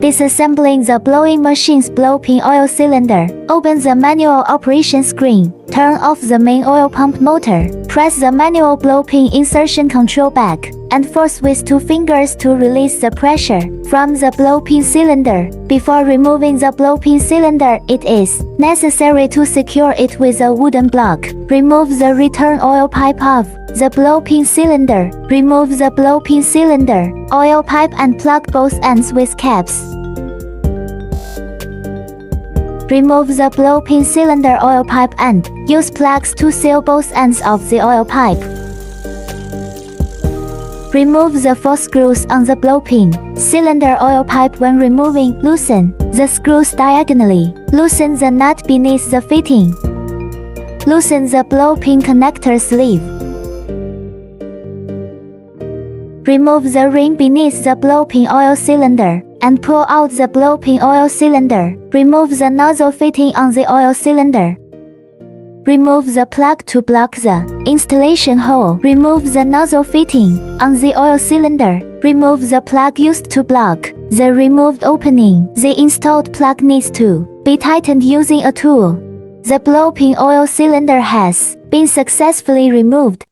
Disassembling the blowing machine's blow-pin oil cylinder. Open the manual operation screen. Turn off the main oil pump motor. Press the manual blow-pin insertion control back, and force with 2 fingers to release the pressure from the blow-pin cylinder. Before removing the blow-pin cylinder, it is necessary to secure it with a wooden block. Remove the return oil pipe of the blow-pin cylinder. Remove the blow-pin cylinder, oil pipe and plug both ends with caps. Remove the blow-pin cylinder oil pipe and use plugs to seal both ends of the oil pipe. Remove the 4 screws on the blow-pin cylinder oil pipe. When removing, loosen the screws diagonally. Loosen the nut beneath the fitting. Loosen the blow-pin connector sleeve. Remove the ring beneath the blow-pin oil cylinder and pull out the blow-pin oil cylinder. Remove the nozzle fitting on the oil cylinder. Remove the plug to block the installation hole. Remove the nozzle fitting on the oil cylinder. Remove the plug used to block the removed opening. The installed plug needs to be tightened using a tool. The blow-pin oil cylinder has been successfully removed.